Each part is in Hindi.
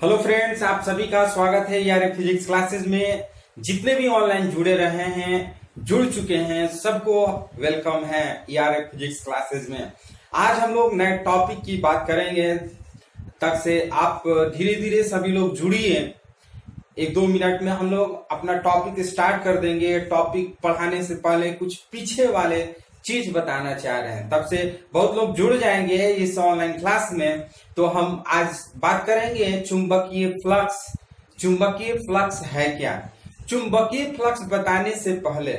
हेलो फ्रेंड्स, आप सभी का स्वागत है ईआरएफ फिजिक्स क्लासेस में। जितने भी ऑनलाइन जुड़े रहे हैं, जुड़ चुके हैं, सबको वेलकम है ईआरएफ फिजिक्स क्लासेस में। आज हम लोग नए टॉपिक की बात करेंगे। तब से आप धीरे धीरे सभी लोग जुड़िए। 1-2 मिनट में हम लोग अपना टॉपिक स्टार्ट कर देंगे। टॉपिक पढ़ाने से पहले कुछ पीछे वाले चीज बताना चाह रहे हैं, तब से बहुत लोग जुड़ जाएंगे इस ऑनलाइन क्लास में। तो हम आज बात करेंगे चुंबकीय फ्लक्स। चुंबकीय फ्लक्स है क्या? चुंबकीय फ्लक्स बताने से पहले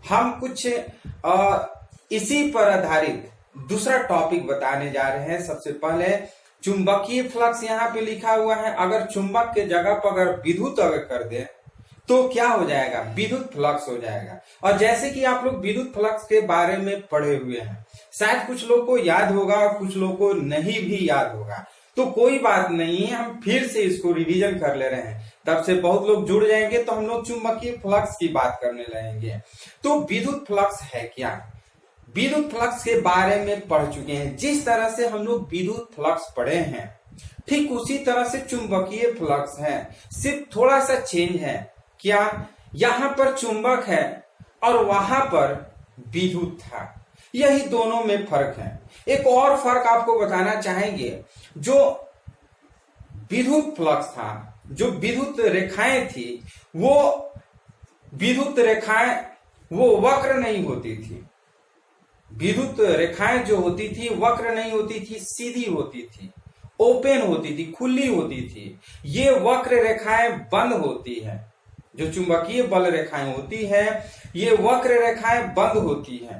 हम कुछ इसी पर आधारित दूसरा टॉपिक बताने जा रहे हैं। सबसे पहले चुंबकीय फ्लक्स यहाँ पे लिखा हुआ है। अगर चुंबक के जगह पर अगर विद्युत अगर कर दे तो क्या हो जाएगा? विद्युत फ्लक्स हो जाएगा। और जैसे कि आप लोग विद्युत फ्लक्स के बारे में पढ़े हुए हैं, शायद कुछ लोग को याद होगा और कुछ लोग को नहीं भी याद होगा, तो कोई बात नहीं है, हम फिर से इसको रिवीजन कर ले रहे हैं। तब से बहुत लोग जुड़ जाएंगे तो हम लोग चुंबकीय फ्लक्स की बात करने लगेंगे। तो विद्युत फ्लक्स है क्या? विद्युत फ्लक्स के बारे में पढ़ चुके हैं। जिस तरह से हम लोग विद्युत फ्लक्स पढ़े हैं, ठीक उसी तरह से चुंबकीय फ्लक्स है। सिर्फ थोड़ा सा चेंज है। क्या? यहाँ पर चुंबक है और वहां पर विद्युत था। यही दोनों में फर्क है। एक और फर्क आपको बताना चाहेंगे। जो विद्युत फ्लक्स था, जो विद्युत रेखाएं थी, वो विद्युत रेखाएं वो वक्र नहीं होती थी। विद्युत रेखाएं जो होती थी वक्र नहीं होती थी, सीधी होती थी, ओपन होती थी, खुली होती थी। ये वक्र रेखाएं बंद होती है। जो चुंबकीय बल रेखाएं होती है, ये वक्र रेखाएं बंद होती है।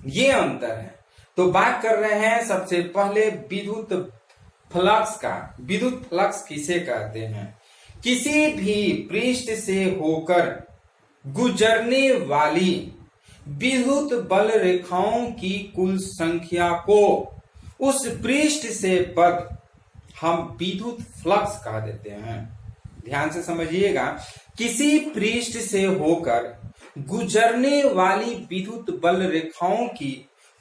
ये अंतर है। तो बात कर रहे हैं सबसे पहले विद्युत फ्लक्स का। विद्युत फ्लक्स किसे कहते हैं? किसी भी पृष्ठ से होकर गुजरने वाली विद्युत बल रेखाओं की कुल संख्या को उस पृष्ठ से बद्ध हम विद्युत फ्लक्स कह देते हैं। ध्यान से समझिएगा। किसी पृष्ठ से होकर गुजरने वाली विद्युत बल रेखाओं की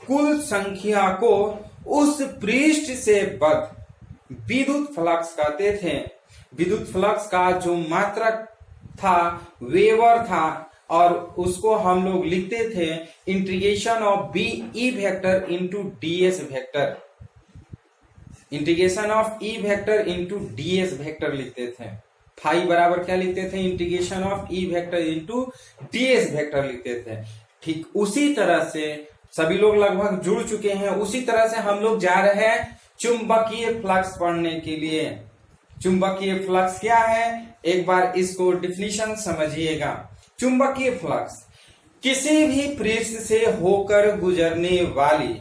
कुल संख्या को उस पृष्ठ से बद्ध विद्युत फ्लक्स कहते थे। विद्युत फ्लक्स का जो मात्रक था वेबर था, और उसको हम लोग लिखते थे integration of B E vector into DS vector. Integration of E vector into DS vector लिखते थे। फाई बराबर क्या लिखते थे? Integration of E vector into DS vector लिखते थे। ठीक उसी तरह से सभी लोग लगभग जुड़ चुके हैं। उसी तरह से हम लोग जा रहे हैं चुंबकीय फ्लक्स पढ़ने के लिए। चुंबकीय फ्लक्स क्या है? एक बार इसको डिफिनीशन समझिएगा। चुंबकीय फ्लक्स किसी भी पृष्ठ से होकर गुजरने वाली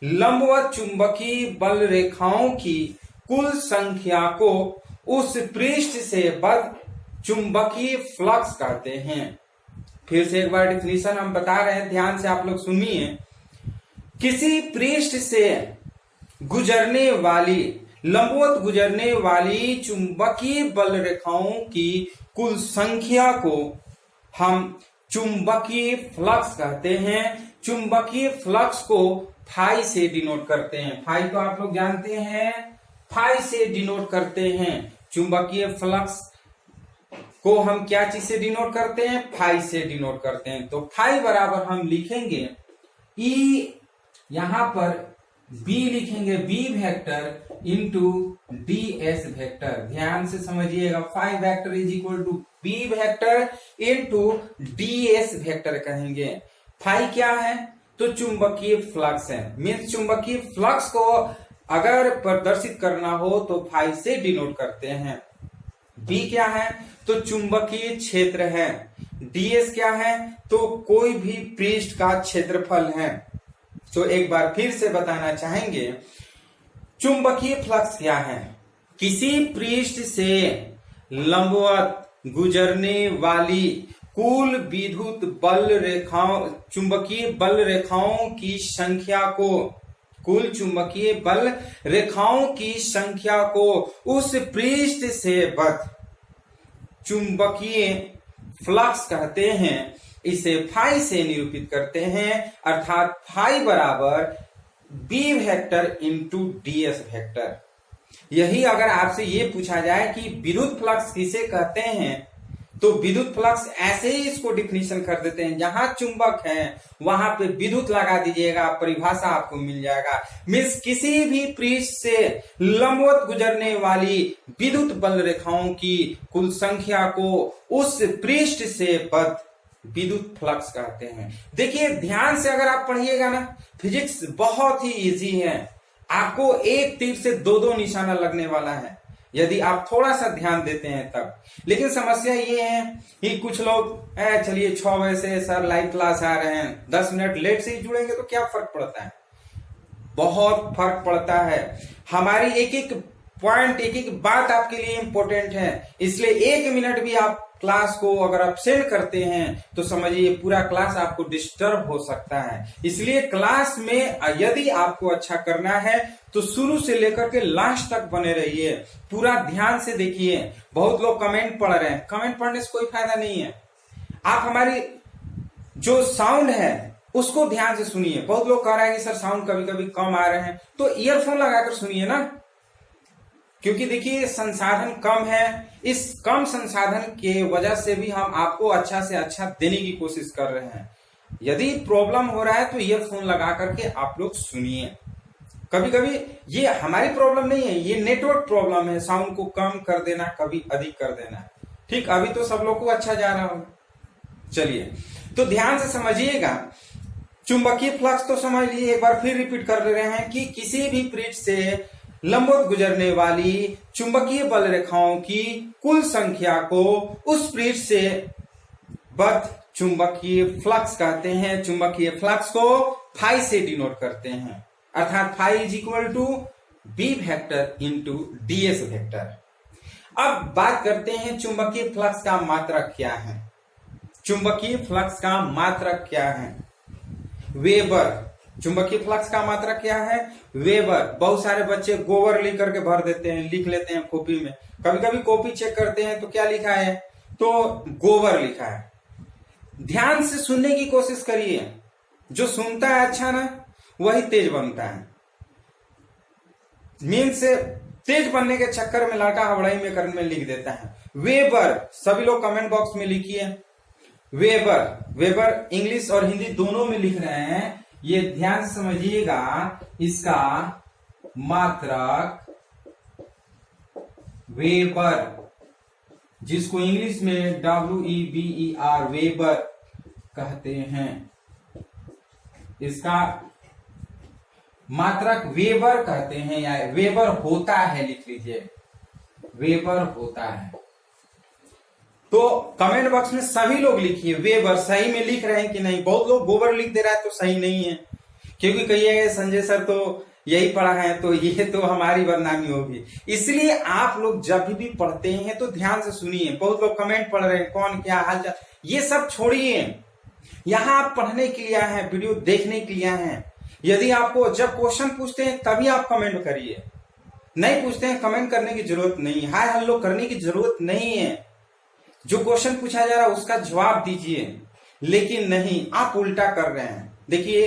लंबवत चुंबकीय बल रेखाओं की कुल संख्या को उस पृष्ठ से बद्ध चुंबकीय फ्लक्स कहते हैं। फिर से एक बार डिफिनीशन हम बता रहे हैं, ध्यान से आप लोग सुनिए। किसी पृष्ठ से गुजरने वाली लंबवत गुजरने वाली चुंबकीय बल रेखाओं की कुल संख्या को हम चुंबकीय फ्लक्स कहते हैं। चुंबकीय फ्लक्स को फाई से डिनोट करते हैं। फाई तो आप लोग जानते हैं, फाई से डिनोट करते हैं। चुंबकीय फ्लक्स को हम क्या चीज से डिनोट करते हैं? फाई से डिनोट करते हैं। तो फाई बराबर हम लिखेंगे ई, यहां पर बी लिखेंगे B vector into D S vector. ध्यान से समझिएगा। Phi vector is equal to B vector into D S vector कहेंगे। फाई क्या है? तो चुंबकीय फ्लक्स है। मीन्स चुंबकीय फ्लक्स को अगर प्रदर्शित करना हो तो फाई से डिनोट करते हैं। बी क्या है? तो चुंबकीय क्षेत्र है। डीएस क्या है? तो कोई भी पृष्ठ का क्षेत्रफल है। तो एक बार फिर से बताना चाहेंगे, चुंबकीय फ्लक्स क्या है? किसी पृष्ठ से लंबवत गुजरने वाली कुल विद्युत बल रेखाओं चुंबकीय बल रेखाओं की संख्या को कुल चुंबकीय बल रेखाओं की संख्या को उस पृष्ठ से बद्ध चुंबकीय फ्लक्स कहते हैं। इसे फाई से निरूपित करते हैं, अर्थात फाई बराबर B vector into DS vector. यही अगर आपसे ये पूछा जाए कि विद्युत फ्लक्स किसे कहते हैं, तो विद्युत फ्लक्स ऐसे ही इसको डिफिनीशन कर देते हैं, जहां चुंबक है वहां पे विद्युत लगा दीजिएगा, परिभाषा आपको मिल जाएगा। मीन्स किसी भी पृष्ठ से लंबवत गुजरने वाली विद्युत बल रेखाओं की कुल संख्या को उस पृष्ठ से बद्ध विद्युत फ्लक्स कहते हैं। देखिए ध्यान से अगर आप पढ़िएगा ना, फिजिक्स बहुत ही इजी है। आपको एक तीर से दो दो निशाना लगने वाला है यदि आप थोड़ा सा ध्यान देते हैं तब। लेकिन समस्या ये है कि कुछ लोग चलिए 6 बजे से सर लाइव क्लास आ रहे हैं, 10 मिनट लेट से ही जुड़ेंगे तो क्या फर्क पड़ता है? बहुत फर्क पड़ता है। हमारी एक एक पॉइंट, एक एक बात आपके लिए इंपॉर्टेंट है, इसलिए 1 मिनट भी आप क्लास को अगर आप सेंड करते हैं तो समझिए पूरा क्लास आपको डिस्टर्ब हो सकता है। इसलिए क्लास में यदि आपको अच्छा करना है तो शुरू से लेकर के लास्ट तक बने रहिए, पूरा ध्यान से देखिए। बहुत लोग कमेंट पढ़ रहे हैं, कमेंट पढ़ने से कोई फायदा नहीं है। आप हमारी जो साउंड है उसको ध्यान से सुनिए। बहुत लोग कह रहे हैं कि सर साउंड कभी कभी कम आ रहे हैं, तो ईयरफोन लगाकर सुनिए ना, क्योंकि देखिए संसाधन कम है। इस कम संसाधन के वजह से भी हम आपको अच्छा से अच्छा देने की कोशिश कर रहे हैं। यदि प्रॉब्लम हो रहा है तो ईयरफोन लगा करके आप लोग सुनिए। कभी कभी ये हमारी प्रॉब्लम नहीं है, ये नेटवर्क प्रॉब्लम है, साउंड को कम कर देना, कभी अधिक कर देना। ठीक, अभी तो सब लोग को अच्छा जा रहा होगा। चलिए तो ध्यान से समझिएगा। चुंबकीय फ्लक्स तो समझ लिए, एक बार फिर रिपीट कर ले रहे हैं कि किसी भी पृष्ठ से लंबवत गुजरने वाली चुंबकीय बल रेखाओं की कुल संख्या को उस पृष्ठ से बद्ध चुंबकीय फ्लक्स कहते हैं। चुंबकीय फ्लक्स को फाई से डिनोट करते हैं, अर्थात phi is equal to B vector into DS vector. अब बात करते हैं चुंबकीय फ्लक्स का मात्रक क्या है। चुंबकीय फ्लक्स का मात्रक क्या है? वेबर। चुंबकीय फ्लक्स का मात्रक क्या है? वेबर। बहुत सारे बच्चे गोबर लिख करके भर देते हैं, लिख लेते हैं कॉपी में। कभी कभी कॉपी चेक करते हैं तो क्या लिखा है, तो गोबर लिखा है। ध्यान से सुनने की कोशिश करिए। जो सुनता है अच्छा ना, वही तेज बनता है। मीन से तेज बनने के चक्कर में लड़का हवड़ाई में करने में लिख देता है वेबर। सभी लोग कमेंट बॉक्स में लिखिए वेबर। वेबर इंग्लिश और हिंदी दोनों में लिख रहे हैं, ये ध्यान से समझिएगा। इसका मात्रक वेबर, जिसको इंग्लिश में WEBER वेबर कहते हैं, इसका मात्रक वेबर कहते हैं या वेबर होता है, लिख लीजिए वेबर होता है। तो कमेंट बॉक्स में सभी लोग लिखिए वेबर। सही में लिख रहे हैं कि नहीं? बहुत लोग गोबर लिख दे रहा है तो सही नहीं है, क्योंकि कहिएगा संजय सर तो यही पढ़ा है तो ये तो हमारी बदनामी होगी। इसलिए आप लोग जब भी पढ़ते हैं तो ध्यान से सुनिए। बहुत लोग कमेंट पढ़ रहे हैं कौन क्या हालचाल, ये सब छोड़िए। यहाँ आप पढ़ने के लिए आए हैं, वीडियो देखने के लिए आए हैं। यदि आपको जब क्वेश्चन पूछते हैं तभी आप कमेंट करिए, नहीं पूछते हैं कमेंट करने की जरूरत नहीं, हाय हेलो करने की जरूरत नहीं है। जो क्वेश्चन पूछा जा रहा है उसका जवाब दीजिए, लेकिन नहीं आप उल्टा कर रहे हैं। देखिए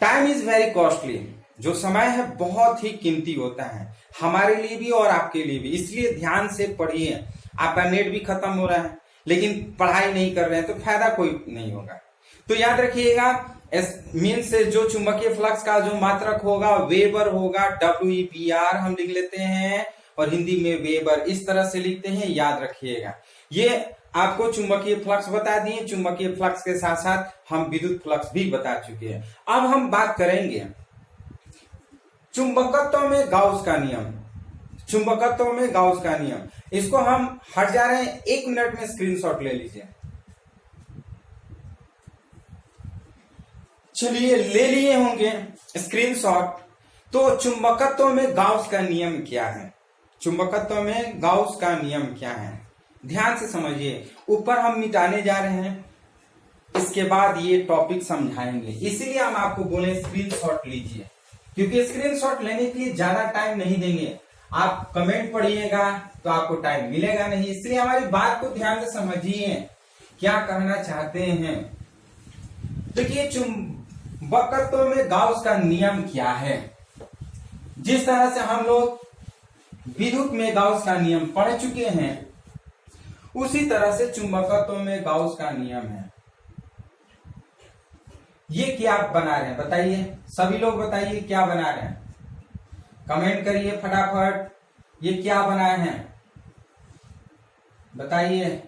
टाइम इज वेरी कॉस्टली, जो समय है बहुत ही कीमती होता है हमारे लिए भी और आपके लिए भी। इसलिए ध्यान से पढ़िए। आपका नेट भी खत्म हो रहा है लेकिन पढ़ाई नहीं कर रहे हैं तो फायदा कोई नहीं होगा। तो याद रखिएगा मीन से जो चुंबकीय फ्लक्स का जो मात्रक होगा वेबर होगा, WEBR हम लिख लेते हैं और हिंदी में वेबर इस तरह से लिखते हैं, याद रखिएगा। ये आपको चुंबकीय फ्लक्स बता दिए, चुंबकीय फ्लक्स के साथ साथ हम विद्युत फ्लक्स भी बता चुके हैं। अब हम बात करेंगे चुंबकत्व में गाउस का नियम। चुंबकत्व में गाउस का नियम, इसको हम हट जा रहे हैं, 1 मिनट में स्क्रीनशॉट ले लीजिए। चलिए ले लिए होंगे स्क्रीनशॉट। तो चुंबकत्व में गाउस का नियम क्या है? चुंबकत्व में गाउस का नियम क्या है? ध्यान से समझिए। ऊपर हम मिटाने जा रहे हैं, इसके बाद ये टॉपिक समझाएंगे, इसीलिए हम आपको बोले स्क्रीनशॉट लीजिए, क्योंकि स्क्रीनशॉट लेने के लिए ज्यादा टाइम नहीं देंगे। आप कमेंट पढ़िएगा तो आपको टाइम मिलेगा नहीं, इसलिए हमारी बात को ध्यान से समझिए क्या कहना चाहते हैं। देखिए चुंबकत्व में गाउस का नियम क्या है। जिस तरह से हम लोग विद्युत में गाउस का नियम पढ़ चुके हैं, उसी तरह से चुंबकत्व में गाउस का नियम है। ये क्या बना रहे हैं बताइए, सभी लोग बताइए क्या बना रहे हैं, कमेंट करिए फटाफट। ये क्या बनाए हैं बताइए।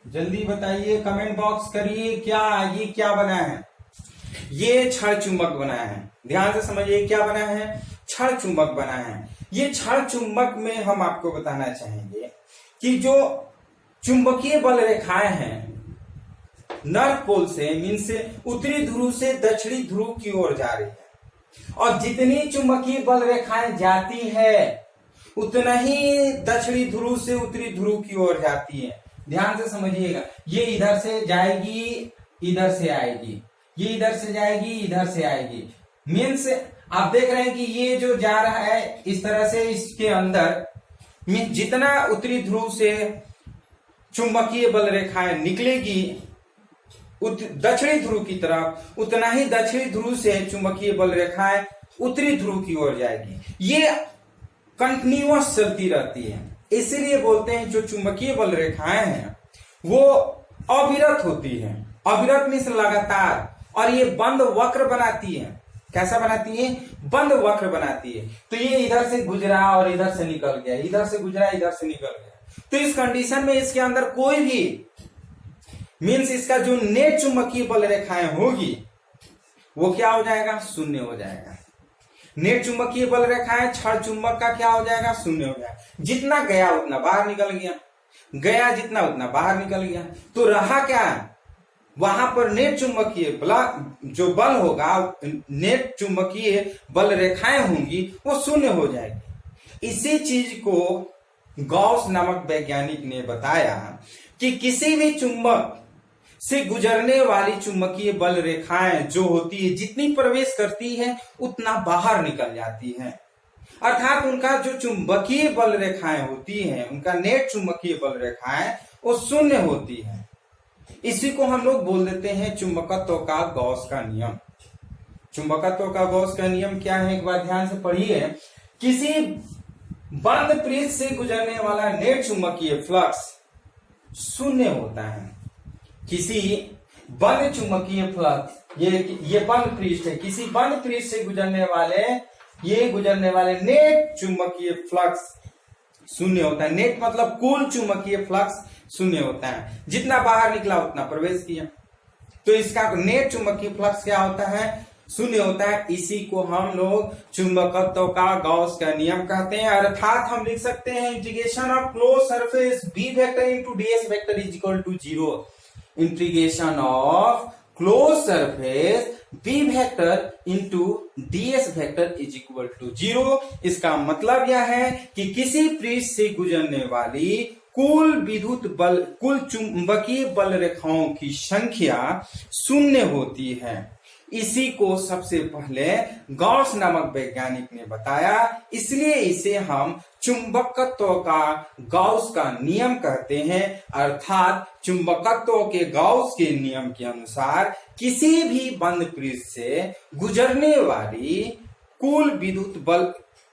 जल्दी बताइए, कमेंट बॉक्स करिए, क्या ये क्या बना है। ये क्षण चुंबक बना है, ध्यान से समझिए क्या बना है, क्षण चुंबक बना है। ये क्षण चुंबक में हम आपको बताना चाहेंगे कि जो चुंबकीय बल रेखाएं हैं नॉर्थ पोल से मीन से उत्तरी ध्रुव से दक्षिणी ध्रुव की ओर जा रही है, और जितनी चुंबकीय बल रेखाएं जाती है उतना ही दक्षिणी ध्रुव से उत्तरी ध्रुव की ओर जाती है। ध्यान से समझिएगा, ये इधर से जाएगी इधर से आएगी, ये इधर से जाएगी इधर से आएगी। मीन्स आप देख रहे हैं कि ये जो जा रहा है इस तरह से, इसके अंदर जितना उत्तरी ध्रुव से चुंबकीय बल रेखाएं निकलेगी दक्षिणी ध्रुव की तरफ, उतना ही दक्षिणी ध्रुव से चुंबकीय बल रेखाएं उत्तरी ध्रुव की ओर जाएगी। ये कंटिन्यूअस चलती रहती है, इसीलिए बोलते हैं जो चुंबकीय बल रेखाएं हैं वो अविरत होती है। अविरत मीन्स लगातार, और ये बंद वक्र बनाती है। कैसा बनाती है, बंद वक्र बनाती है। तो ये इधर से गुजरा और इधर से निकल गया, इधर से गुजरा इधर से निकल गया। तो इस कंडीशन में इसके अंदर कोई भी मीन्स इसका जो नेट चुंबकीय बल रेखाएं होगी वो क्या हो जाएगा, शून्य हो जाएगा। नेट चुंबकीय बल रेखाएं क्षण चुंबक का क्या हो जाएगा, शून्य हो जाएगा। जितना गया उतना बाहर निकल गया, गया जितना उतना बाहर निकल गया। तो रहा क्या, वहां पर नेट चुंबकीय जो बल होगा, नेट चुंबकीय बल रेखाएं होंगी वो शून्य हो जाएगी। इसी चीज को गॉस नामक वैज्ञानिक ने बताया कि किसी भी चुंबक से गुजरने वाली चुंबकीय बल रेखाएं जो होती है जितनी प्रवेश करती है उतना बाहर निकल जाती है। अर्थात उनका जो चुंबकीय बल रेखाएं होती हैं, उनका नेट चुंबकीय बल रेखाएं वो शून्य होती है। इसी को हम लोग बोल देते हैं चुंबकत्व का गॉस का नियम। चुंबकत्व का गॉस का नियम क्या है, एक बार ध्यान से पढ़िए। किसी बंद पृष्ठ से गुजरने वाला नेट चुंबकीय फ्लक्स शून्य होता है। किसी बंद चुंबकीय फ्लक्स, ये बंद पृष्ठ है, किसी बंद पृष्ठ से गुजरने वाले नेट चुंबकीय फ्लक्स शून्य होता है। नेट मतलब कुल चुंबकीय फ्लक्स शून्य होता है, जितना बाहर निकला उतना प्रवेश किया। तो इसका नेट चुंबकीय फ्लक्स क्या होता है, शून्य होता है। इसी को हम लोग चुंबकत्व का गॉस का नियम कहते हैं। अर्थात हम लिख सकते हैं integration of close surface B vector into ds vector is equal to 0। Integration of close surface B vector into ds vector is equal to 0। इसका मतलब यह है कि किसी पृष्ठ से गुजरने वाली कुल विद्युत बल, कुल चुंबकीय बल रेखाओं की संख्या शून्य होती है। इसी को सबसे पहले गॉस नामक वैज्ञानिक ने बताया, इसलिए इसे हम चुंबकत्व का गॉस का नियम कहते हैं। अर्थात चुंबकत्व के गॉस के नियम के अनुसार किसी भी बंद पृष्ठ से गुजरने वाली कुल विद्युत बल,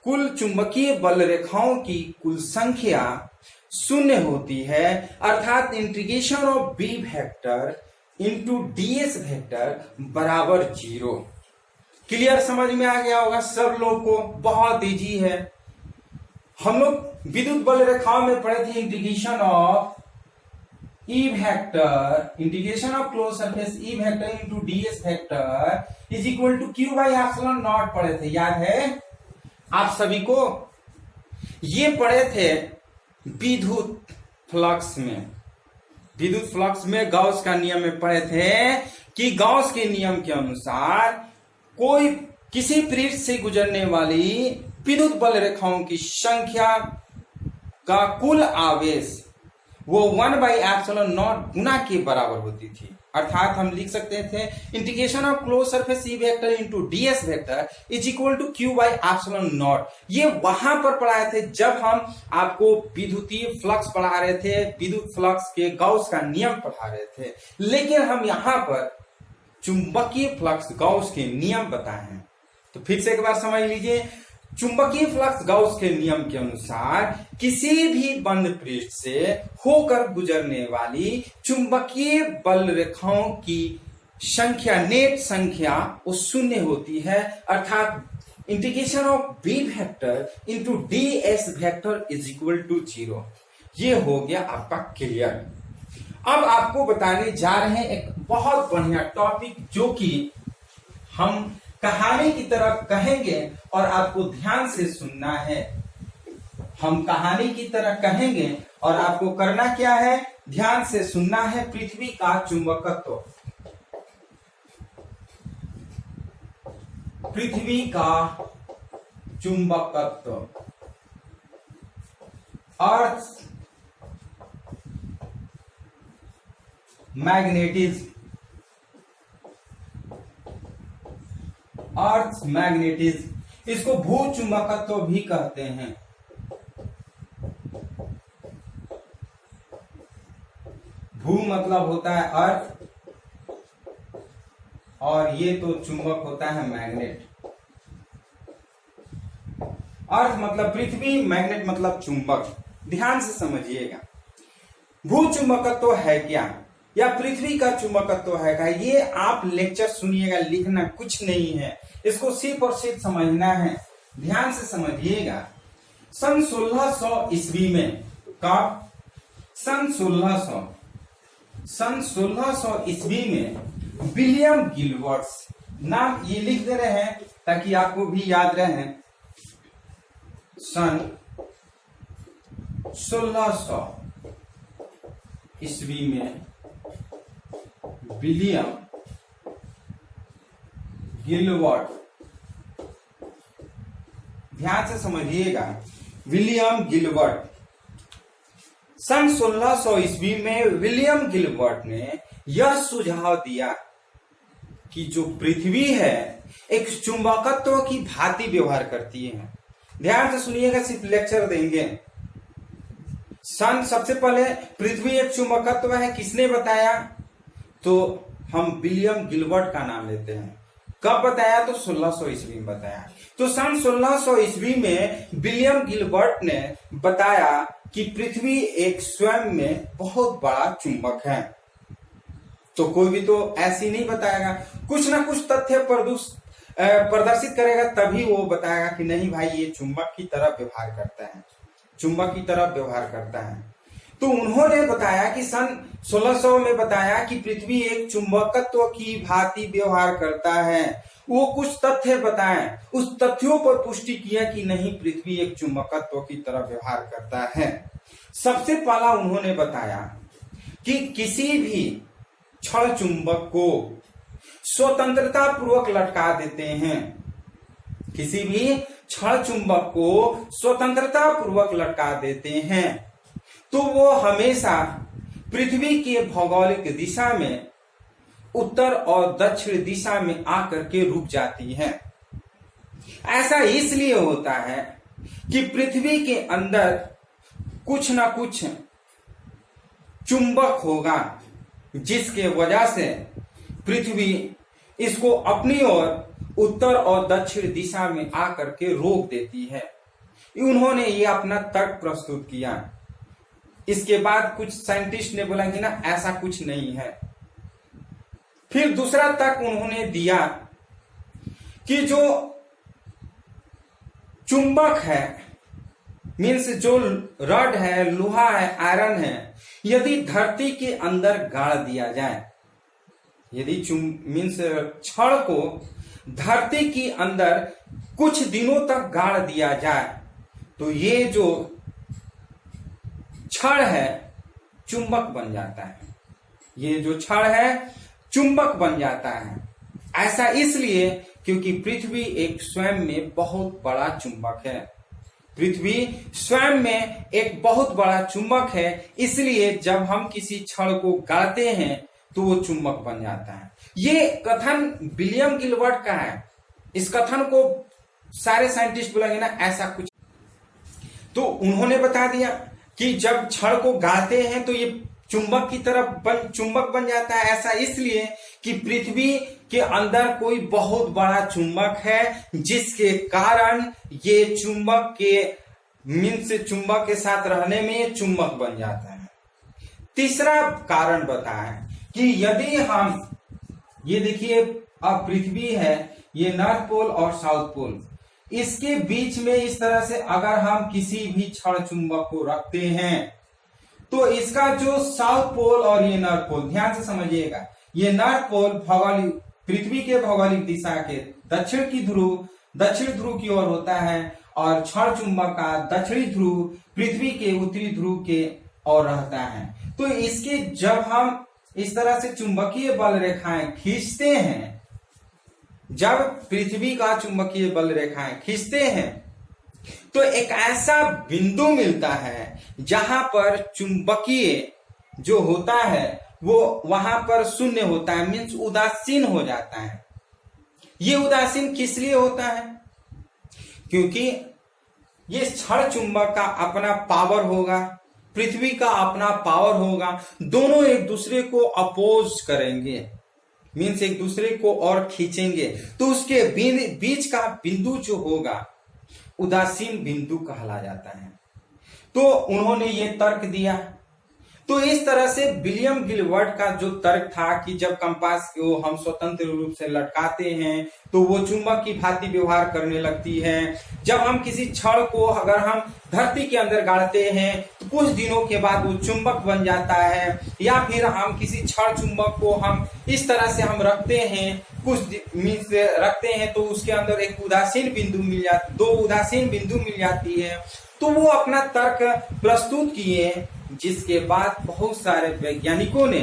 कुल चुंबकीय बल रेखाओं की कुल संख्या शून्य होती है। अर्थात integration of B vector into ds vector बराबर 0। क्लियर, समझ में आ गया होगा सब लोग को, बहुत इजी है। हम लोग विद्युत बल रेखाओं में पढ़े थे integration of E vector, integration of close surface E vector into ds vector is equal to q by epsilon naught पढ़े थे, याद है आप सभी को? ये पढ़े थे विद्युत फ्लक्स में। विद्युत फ्लक्स में गॉस का नियम में पढ़े थे कि गॉस के नियम के अनुसार कोई किसी पृष्ठ से गुजरने वाली विद्युत बल रेखाओं की संख्या का कुल आवेश वो 1 बाई एप्सिलॉन नॉट गुना के बराबर होती थी। अर्थात हम लिख सकते थे integration of close surface E vector into DS vector is equal to Q by epsilon naught. ये वहां पर पढ़ाए थे जब हम आपको विद्युतीय फ्लक्स पढ़ा रहे थे, विद्युत फ्लक्स के गॉस का नियम पढ़ा रहे थे, लेकिन हम यहां पर चुंबकीय फ्लक्स गॉस के नियम बताए हैं। तो फिर से एक बार समझ लीजिए, चुंबकीय फ्लक्स गॉस के नियम के अनुसार किसी भी बंद पृष्ठ से होकर गुजरने वाली चुंबकीय बल रेखाओं की संख्या, नेट संख्या वो शून्य होती है, अर्थात integration of B vector into D S vector is equal to 0। ये हो गया आपका क्लियर। अब आपको बताने जा रहे हैं एक बहुत बढ़िया टॉपिक जो कि हम कहानी की तरह कहेंगे और आपको ध्यान से सुनना है। हम कहानी की तरह कहेंगे और आपको करना क्या है, ध्यान से सुनना है। पृथ्वी का चुंबकत्व, पृथ्वी का चुंबकत्व, अर्थ मैग्नेटिज्म, अर्थ मैग्नेटिज्म, इसको भू चुंबकत्व भी कहते हैं। भू मतलब होता है अर्थ और ये तो चुंबक होता है मैग्नेट। अर्थ मतलब पृथ्वी, मैग्नेट मतलब चुंबक। ध्यान से समझिएगा, भू चुंबकत्व है क्या या पृथ्वी का चुंबकत्व है क्या, ये आप लेक्चर सुनिएगा, लिखना कुछ नहीं है, इसको सिर्फ और सिर्फ समझना है। ध्यान से समझिएगा। सन 1600 ईस्वी में, कब? सन 1600 ईस्वी में विलियम गिलबर्ट्स, नाम ये लिख दे रहे हैं ताकि आपको भी याद रहे। सन 1600 ईस्वी में विलियम गिलबर्ट, ध्यान से समझिएगा, विलियम गिलबर्ट। सन 1600 ईस्वी में विलियम गिलबर्ट ने यह सुझाव दिया कि जो पृथ्वी है एक चुंबकत्व की भांति व्यवहार करती है। ध्यान से सुनिएगा, सिर्फ लेक्चर देंगे। सबसे पहले पृथ्वी एक चुंबकत्व है किसने बताया? तो हम विलियम गिलबर्ट का नाम लेते हैं। कब बताया? तो 1600 ईस्वी में बताया। तो सन 1600 ईस्वी में विलियम गिलबर्ट ने बताया कि पृथ्वी एक स्वयं में बहुत बड़ा चुंबक है। तो कोई भी तो ऐसी नहीं बताएगा, कुछ ना कुछ तथ्य प्रदर्शित करेगा, तभी वो बताएगा कि नहीं भाई ये चुंबक की तरह व्यवहार करता है, चुंबक की तरह व्यवहार करता है। तो उन्होंने बताया कि सन 1600 में बताया कि पृथ्वी एक चुंबकत्व की भांति व्यवहार करता है। वो कुछ तथ्य बताएं, उस तथ्यों पर पुष्टि किया कि नहीं पृथ्वी एक चुंबकत्व की तरह व्यवहार करता है। सबसे पहला उन्होंने बताया कि किसी भी क्षण चुंबक को स्वतंत्रता पूर्वक लटका देते हैं, किसी भी क्षण चुंबक को स्वतंत्रता पूर्वक लटका देते हैं तो वो हमेशा पृथ्वी के भौगोलिक दिशा में उत्तर और दक्षिण दिशा में आकर के रुक जाती है। ऐसा इसलिए होता है कि पृथ्वी के अंदर कुछ ना कुछ चुंबक होगा जिसके वजह से पृथ्वी इसको अपनी ओर उत्तर और दक्षिण दिशा में आकर के रोक देती है। उन्होंने ये अपना तर्क प्रस्तुत किया। इसके बाद कुछ साइंटिस्ट ने बोला कि ना ऐसा कुछ नहीं है। फिर दूसरा तर्क उन्होंने दिया कि जो चुंबक है मीन्स जो रड है, लोहा है, आयरन है, यदि धरती के अंदर गाड़ दिया जाए, यदि मीन्स छड़ को धरती के अंदर कुछ दिनों तक गाड़ दिया जाए तो ये जो छड़ है चुंबक बन जाता है, ये जो छड़ है चुंबक बन जाता है। ऐसा इसलिए क्योंकि पृथ्वी एक स्वयं में बहुत बड़ा चुंबक है। पृथ्वी स्वयं में एक बहुत बड़ा चुंबक है, इसलिए जब हम किसी छड़ को गाड़ते हैं तो वो चुंबक बन जाता है। ये कथन विलियम गिलबर्ट का है। इस कथन को सारे साइंटिस्ट बोलेंगे ना ऐसा कुछ, तो उन्होंने बता दिया कि जब छड़ को गाड़ते हैं तो ये चुंबक की तरफ चुंबक बन जाता है। ऐसा इसलिए कि पृथ्वी के अंदर कोई बहुत बड़ा चुंबक है, जिसके कारण ये चुंबक के साथ रहने में ये चुंबक बन जाता है। तीसरा कारण बताया कि यदि हम ये देखिए, अब पृथ्वी है, ये नॉर्थ पोल और साउथ पोल, इसके बीच में इस तरह से अगर हम किसी भी छड़ चुंबक को रखते हैं तो इसका जो साउथ पोल और ये नॉर्थ पोल, ध्यान से समझिएगा, ये नॉर्थ पोल भौगोलिक पृथ्वी के भौगोलिक दिशा के दक्षिण ध्रुव की ओर होता है और छड़ चुंबक का दक्षिणी ध्रुव पृथ्वी के उत्तरी ध्रुव के ओर रहता है। तो इसके जब हम इस तरह से चुंबकीय बल रेखाएं खींचते हैं, जब पृथ्वी का चुंबकीय बल रेखाएं खींचते हैं तो एक ऐसा बिंदु मिलता है जहां पर चुंबकीय जो होता है वो वहां पर शून्य होता है, मीन्स उदासीन हो जाता है। ये उदासीन किस लिए होता है? क्योंकि ये छड़ चुंबक का अपना पावर होगा, पृथ्वी का अपना पावर होगा, दोनों एक दूसरे को अपोज करेंगे, मीन्स एक दूसरे को और खींचेंगे, तो उसके बीच का बिंदु जो होगा उदासीन बिंदु कहला जाता है। तो उन्होंने ये तर्क दिया। तो इस तरह से विलियम गिलबर्ट का जो तर्क था कि जब कंपास को हम स्वतंत्र रूप से लटकाते हैं तो वो चुंबक की भांति व्यवहार करने लगती है। जब हम किसी छड़ को अगर हम धरती के अंदर गाड़ते हैं तो कुछ दिनों के बाद वो चुंबक बन जाता है, या फिर हम किसी छड़ चुंबक को हम इस तरह से हम रखते हैं, कुछ रखते हैं तो उसके अंदर एक उदासीन बिंदु मिल जाती, दो उदासीन बिंदु मिल जाती है। तो वो अपना तर्क प्रस्तुत किए, जिसके बाद बहुत सारे वैज्ञानिकों ने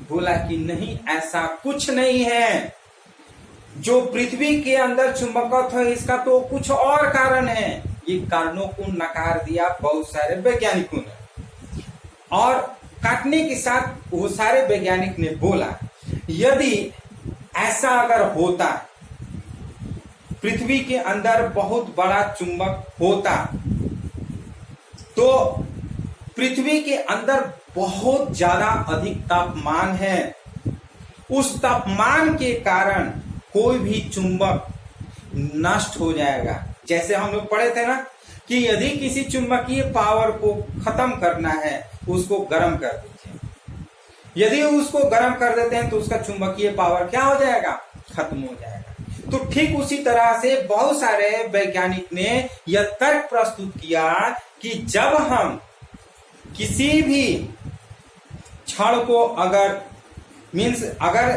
बोला कि नहीं, ऐसा कुछ नहीं है, जो पृथ्वी के अंदर चुंबकत्व है इसका तो कुछ और कारण है। ये कारणों को नकार दिया बहुत सारे वैज्ञानिकों ने, और काटने के साथ वो सारे वैज्ञानिक ने बोला यदि ऐसा अगर होता, पृथ्वी के अंदर बहुत बड़ा चुंबक होता, तो पृथ्वी के अंदर बहुत ज्यादा अधिक तापमान है, उस तापमान के कारण कोई भी चुंबक नष्ट हो जाएगा। जैसे हम लोग पढ़े थे ना कि यदि किसी चुंबकीय पावर को खत्म करना है उसको गर्म कर दीजिए, यदि उसको गर्म कर देते हैं तो उसका चुंबकीय पावर क्या हो जाएगा? खत्म हो जाएगा। तो ठीक उसी तरह से बहुत सारे वैज्ञानिक ने यह तर्क प्रस्तुत किया कि जब हम किसी भी छड़ को अगर अगर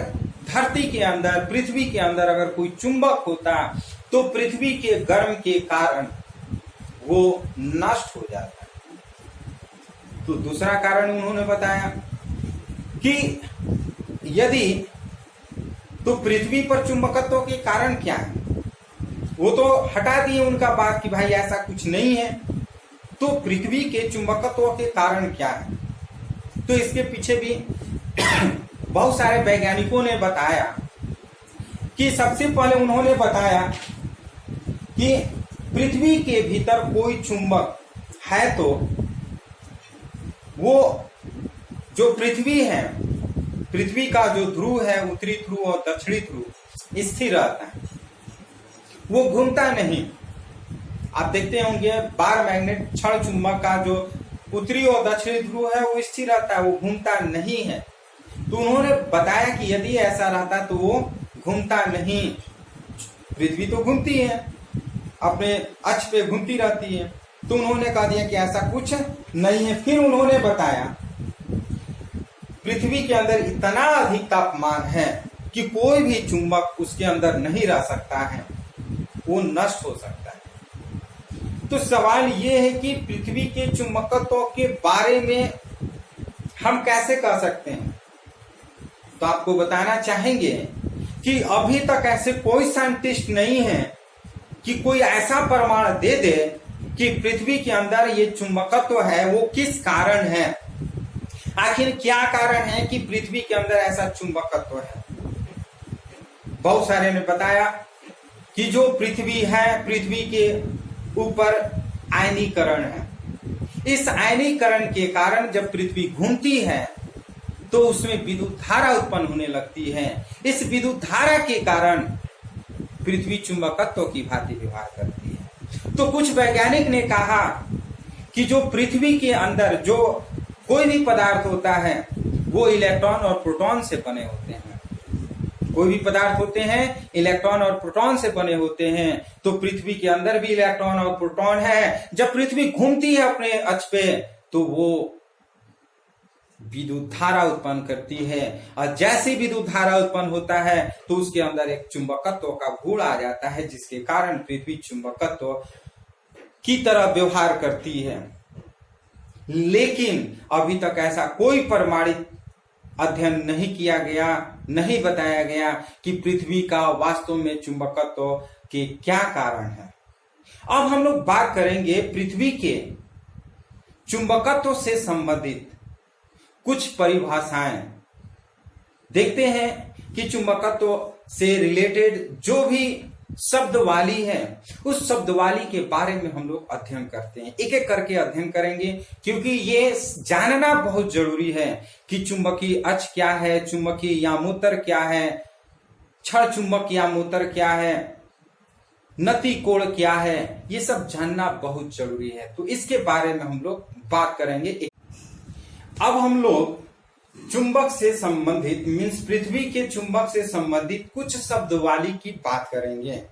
धरती के अंदर, पृथ्वी के अंदर अगर कोई चुंबक होता तो पृथ्वी के गर्म के कारण वो नष्ट हो जाता है। तो दूसरा कारण उन्होंने बताया कि यदि, तो पृथ्वी पर चुंबकत्व के कारण क्या है, वो तो हटा दिए उनका बात कि भाई ऐसा कुछ नहीं है। तो पृथ्वी के चुंबकत्व के कारण क्या है? तो इसके पीछे भी बहुत सारे वैज्ञानिकों ने बताया कि सबसे पहले उन्होंने बताया कि पृथ्वी के भीतर कोई चुंबक है तो वो जो पृथ्वी है, पृथ्वी का जो ध्रुव है, उत्तरी ध्रुव और दक्षिणी ध्रुव स्थिर रहता है, वो घूमता नहीं। आप देखते होंगे बार मैग्नेट छड़ चुंबक का जो उत्तरी और दक्षिणी ध्रुव है वो स्थिर रहता है, वो घूमता नहीं है। तो उन्होंने बताया कि यदि ऐसा रहता तो वो घूमता नहीं, पृथ्वी तो घूमती है, अपने अक्ष पे घूमती रहती है। तो उन्होंने कहा दिया कि ऐसा कुछ नहीं है। फिर उन्होंने बताया पृथ्वी के अंदर इतना अधिक तापमान है कि कोई भी चुंबक उसके अंदर नहीं रह सकता है, वो नष्ट हो सकता है। तो सवाल ये है कि पृथ्वी के चुंबकत्व के बारे में हम कैसे कह सकते हैं? तो आपको बताना चाहेंगे कि अभी तक ऐसे कोई साइंटिस्ट नहीं है कि कोई ऐसा प्रमाण दे दे कि पृथ्वी के अंदर ये चुंबकत्व है वो किस कारण है। आखिर क्या कारण है कि पृथ्वी के अंदर ऐसा चुंबकत्व है? बहुत सारे ने बताया कि जो पृथ्वी है, पृथ्वी के ऊपर आयनीकरण है। इस आयनीकरण के कारण जब पृथ्वी घूमती है तो उसमें विद्युत धारा उत्पन्न होने लगती है। इस विद्युत धारा के कारण पृथ्वी चुंबकत्व की भांति व्यवहार करती है। तो कुछ वैज्ञानिक ने कहा कि जो पृथ्वी के अंदर जो कोई भी पदार्थ होता है वो इलेक्ट्रॉन और प्रोटॉन से बने होते हैं। कोई भी पदार्थ होते हैं इलेक्ट्रॉन और प्रोटॉन से बने होते हैं। तो पृथ्वी के अंदर भी इलेक्ट्रॉन और प्रोटॉन है। जब पृथ्वी घूमती है अपने अक्ष पे तो वो विद्युत धारा उत्पन्न करती है, और जैसे विद्युत धारा उत्पन्न होता है तो उसके अंदर एक चुंबकत्व का गुण आ जाता है, जिसके कारण पृथ्वी चुंबकत्व की तरह व्यवहार करती है। लेकिन अभी तक ऐसा कोई प्रमाणित अध्ययन नहीं किया गया, नहीं बताया गया कि पृथ्वी का वास्तव में चुंबकत्व के क्या कारण है। अब हम लोग बात करेंगे पृथ्वी के चुंबकत्व से संबंधित कुछ परिभाषाएं। देखते हैं कि चुंबकत्व से रिलेटेड जो भी शब्दवाली है उस शब्दवाली के बारे में हम लोग अध्ययन करते हैं। एक एक करके अध्ययन करेंगे, क्योंकि ये जानना बहुत जरूरी है कि चुंबकीय अक्ष क्या है, चुंबकीय यामोत्तर क्या है, क्षण चुंबक यामोत्तर क्या है, नति कोण क्या है, ये सब जानना बहुत जरूरी है। तो इसके बारे में हम लोग बात करेंगे। अब हम लोग चुंबक से संबंधित मीन्स पृथ्वी के चुंबक से संबंधित कुछ शब्दवाली की बात करेंगे।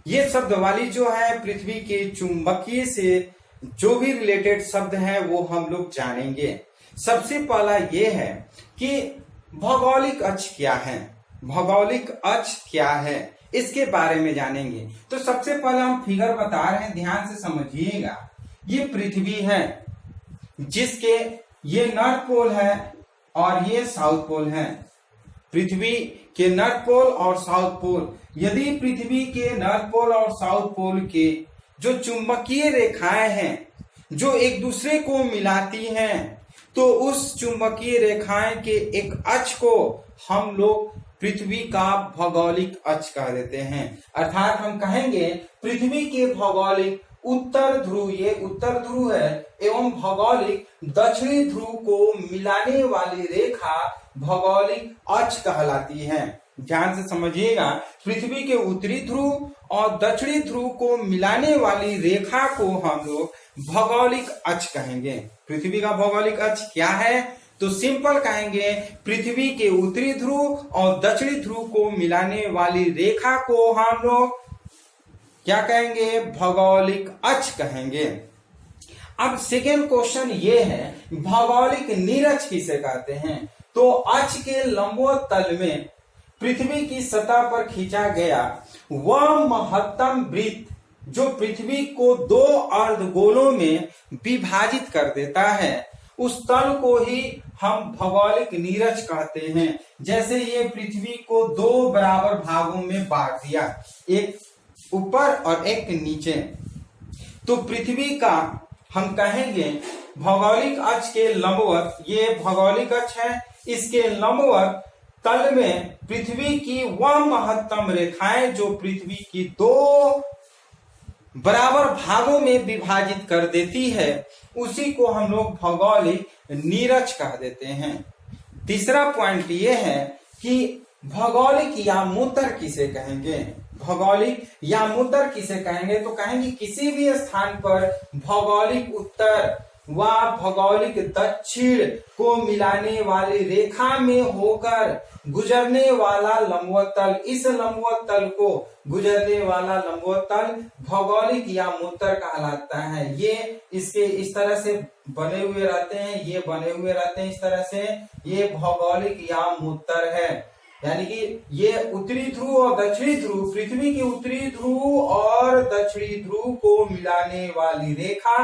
ये शब्दवाली जो है पृथ्वी के चुंबकीय से जो भी रिलेटेड शब्द हैं वो हम लोग जानेंगे। सबसे पहला ये है कि भौगोलिक अक्ष क्या है। भौगोलिक अक्ष क्या है इसके बारे में जानेंगे। तो सबसे पहले हम फिगर बता रहे हैं, ध्यान से समझिएगा। ये पृथ्वी है जिसके ये नॉर्थ पोल है और ये साउथ पोल है। पृथ्वी के नॉर्थ पोल और साउथ पोल, यदि पृथ्वी के नॉर्थ पोल और साउथ पोल के जो चुंबकीय रेखाएं हैं जो एक दूसरे को मिलाती हैं, तो उस चुंबकीय रेखाएं के एक अक्ष को हम लोग पृथ्वी का भौगोलिक अक्ष कह देते हैं। अर्थात हम कहेंगे पृथ्वी के भौगोलिक उत्तर ध्रुव, ये उत्तर ध्रुव है, एवं भौगोलिक दक्षिणी ध्रुव को मिलाने वाली रेखा भौगोलिक अक्ष कहलाती है। ध्यान से समझिएगा, पृथ्वी के उत्तरी ध्रुव और दक्षिणी ध्रुव को मिलाने वाली रेखा को हम लोग भौगोलिक अक्ष कहेंगे। पृथ्वी का भौगोलिक अक्ष क्या है? तो सिंपल कहेंगे पृथ्वी के उत्तरी ध्रुव और दक्षिणी ध्रुव को मिलाने वाली रेखा को हम लोग क्या कहेंगे? भौगोलिक अक्ष कहेंगे। अब सेकेंड क्वेश्चन ये है, भौगोलिक नीरज किसे कहते हैं? तो अक्ष के लंबवत तल में पृथ्वी की सतह पर खींचा गया वह महत्तम वृत्त जो पृथ्वी को दो अर्धगोलों में विभाजित कर देता है, उस तल को ही हम भौगोलिक नीरज कहते हैं। जैसे ये पृथ्वी को दो बराबर भागों में बांट दिया, एक ऊपर और एक नीचे, तो पृथ्वी का हम कहेंगे भौगोलिक अक्ष के लंबवत, ये भौगोलिक अक्ष है, इसके लंबवत तल में पृथ्वी की वह महत्तम रेखाएं जो पृथ्वी की दो बराबर भागों में विभाजित कर देती है, उसी को हम लोग भौगोलिक नीरज कह देते हैं। तीसरा पॉइंट ये है कि भौगोलिक यामोत्तर किसे कहेंगे? भौगोलिक यामोत्तर किसे कहेंगे? तो कहेंगे किसी भी स्थान पर भौगोलिक उत्तर व भौगोलिक दक्षिण को मिलाने वाली रेखा में होकर गुजरने वाला लंबवत तल, इस लंबवत तल को गुजरने वाला लंबवत तल भौगोलिक यामोत्तर कहलाता है। ये इसके इस तरह से बने हुए रहते हैं, ये बने हुए रहते हैं इस तरह से, ये भौगोलिक यामोत्तर है। यानी कि ये उत्तरी ध्रुव और दक्षिणी ध्रुव, पृथ्वी के उत्तरी ध्रुव और दक्षिणी ध्रुव को मिलाने वाली रेखा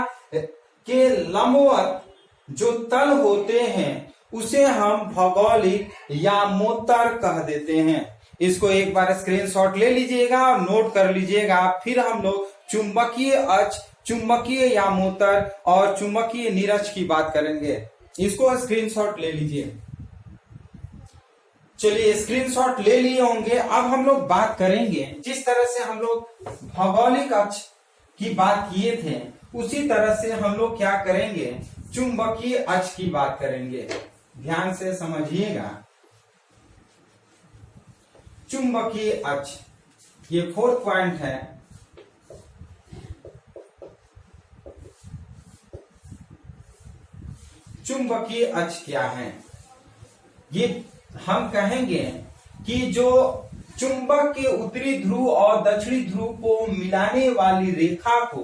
के लंबवत जो तल होते हैं उसे हम भौगोलिक यामोत्तर कह देते हैं। इसको एक बार स्क्रीनशॉट ले लीजिएगा और नोट कर लीजिएगा। फिर हम लोग चुंबकीय अक्ष, चुंबकीय यामोत्तर और चुंबकीय नीरज की बात करेंगे। इसको स्क्रीनशॉट ले लीजिए। चलिए स्क्रीनशॉट ले लिए होंगे। अब हम लोग बात करेंगे, जिस तरह से हम लोग भौगोलिक अक्ष की बात किए थे उसी तरह से हम लोग क्या करेंगे, चुंबकीय अक्ष की बात करेंगे। ध्यान से समझिएगा। चुंबकीय अक्ष ये 4th पॉइंट है। चुंबकीय अक्ष क्या है? ये हम कहेंगे कि जो चुंबक के उत्तरी ध्रुव और दक्षिणी ध्रुव को मिलाने वाली रेखा को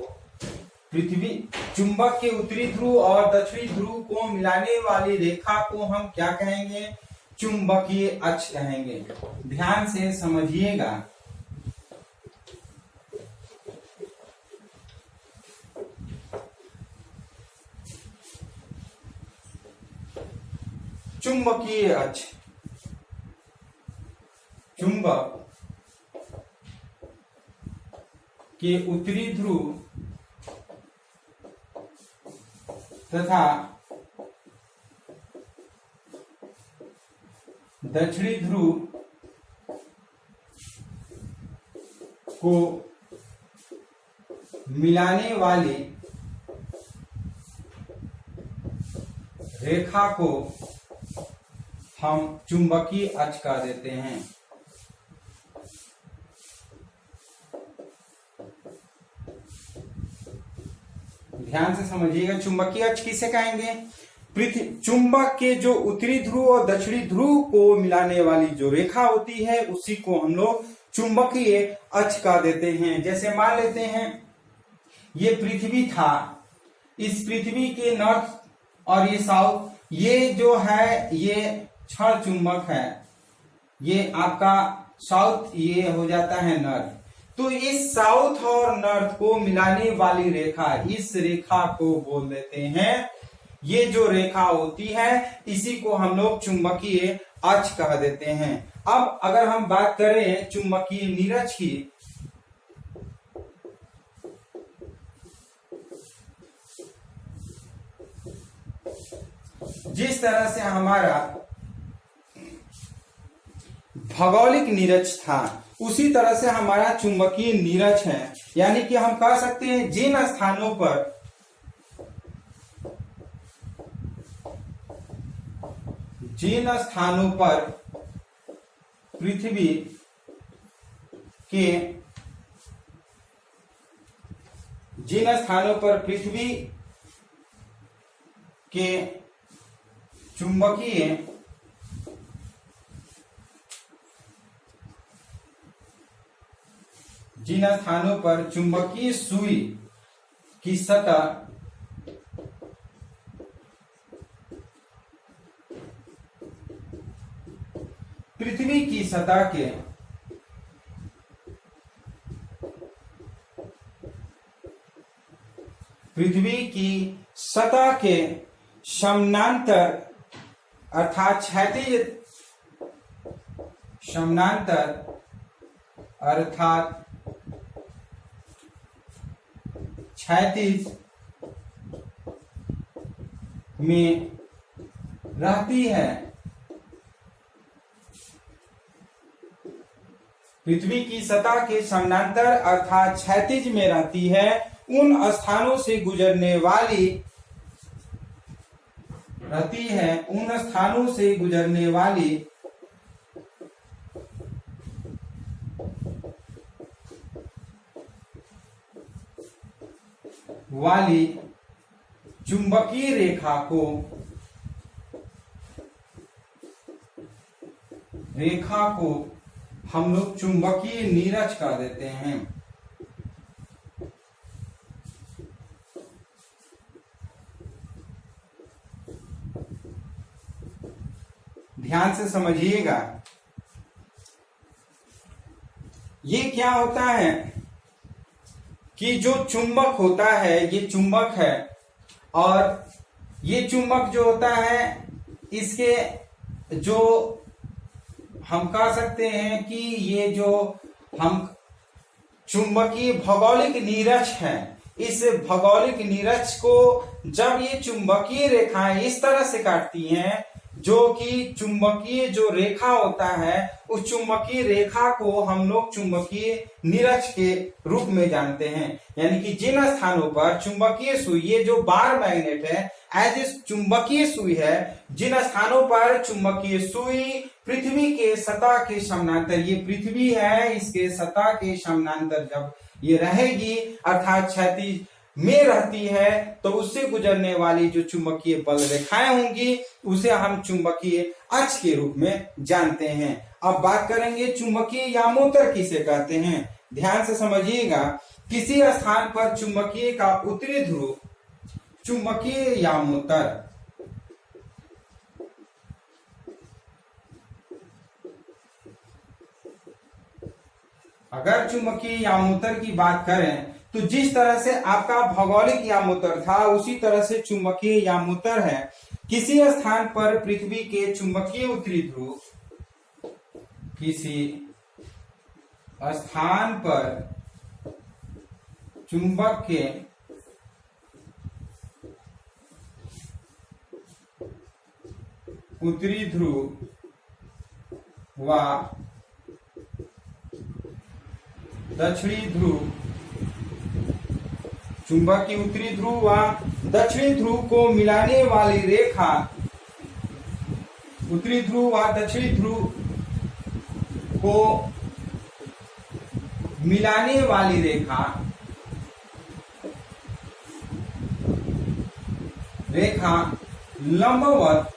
पृथ्वी, चुंबक के उत्तरी ध्रुव और दक्षिणी ध्रुव को मिलाने वाली रेखा को हम क्या कहेंगे, चुंबकीय अक्ष कहेंगे। ध्यान से समझिएगा। चुंबकीय अक्ष, चुंबक के उत्तरी ध्रुव तथा दक्षिणी ध्रुव को मिलाने वाली रेखा को हम चुंबकीय अक्ष कह देते हैं। ध्यान से समझिएगा, चुंबकीय अक्ष किसे कहेंगे? पृथ्वी, चुंबक के जो उत्तरी ध्रुव और दक्षिणी ध्रुव को मिलाने वाली जो रेखा होती है उसी को हम लोग चुंबकीय अक्ष कह देते हैं। जैसे मान लेते हैं ये पृथ्वी था, इस पृथ्वी के नॉर्थ और ये साउथ, ये जो है ये क्षण चुंबक है, ये आपका साउथ, ये हो जाता है नॉर्थ। तो इस साउथ और नॉर्थ को मिलाने वाली रेखा, इस रेखा को बोल देते हैं, ये जो रेखा होती है इसी को हम लोग चुंबकीय अक्ष कह देते हैं। अब अगर हम बात करें चुंबकीय नीरज की, जिस तरह से हमारा भौगोलिक नीरज था उसी तरह से हमारा चुंबकीय नीरज है। यानी कि हम कह सकते हैं जिन स्थानों पर पृथ्वी के जिन स्थानों पर पृथ्वी के चुंबकीय जिन स्थानों पर चुंबकीय सुई की सतह पृथ्वी की सतह के समानांतर अर्थात क्षैतिज में रहती है, पृथ्वी की सतह के समानांतर अर्थात क्षैतिज में रहती है, उन स्थानों से गुजरने वाली चुंबकीय रेखा को हम लोग चुंबकीय नीरज कह देते हैं। ध्यान से समझिएगा। ये क्या होता है कि जो चुंबक होता है ये चुंबक है, और ये चुंबक जो होता है इसके जो हम कह सकते हैं कि ये जो हम चुंबकीय भौगोलिक नीरज है, इस भौगोलिक नीरज को जब ये चुंबकीय रेखाएं इस तरह से काटती हैं, जो कि चुंबकीय जो रेखा होता है उस चुंबकीय रेखा को हम लोग चुंबकीय नीरज के रूप में जानते हैं। यानी कि जिन स्थानों पर चुंबकीय सुई, ये जो बार मैग्नेट है एज इस चुंबकीय सुई है, जिन स्थानों पर चुंबकीय सुई पृथ्वी के सतह के समानांतर, ये पृथ्वी है इसके सतह के समानांतर जब ये रहेगी अर्थात क्षैतिज में रहती है, तो उससे गुजरने वाली जो चुंबकीय बल रेखाएं होंगी उसे हम चुंबकीय अक्ष के रूप में जानते हैं। अब बात करेंगे चुंबकीय यामोत्तर किसे कहते हैं। ध्यान से समझिएगा, किसी स्थान पर चुंबकीय का उत्तरी ध्रुव चुंबकीय यामोत्तर, अगर चुंबकीय यामोत्तर की बात करें तो जिस तरह से आपका भौगोलिक यामोत्तर था उसी तरह से चुंबकीय यामोत्तर है। किसी स्थान पर पृथ्वी के चुंबकीय उत्तरी ध्रुव, किसी स्थान पर चुंबक के उत्तरी ध्रुव व दक्षिणी ध्रुव, चुंबक की उत्तरी ध्रुव व दक्षिणी ध्रुव को मिलाने वाली रेखा, उत्तरी ध्रुव व दक्षिणी ध्रुव को मिलाने वाली रेखा लंबवत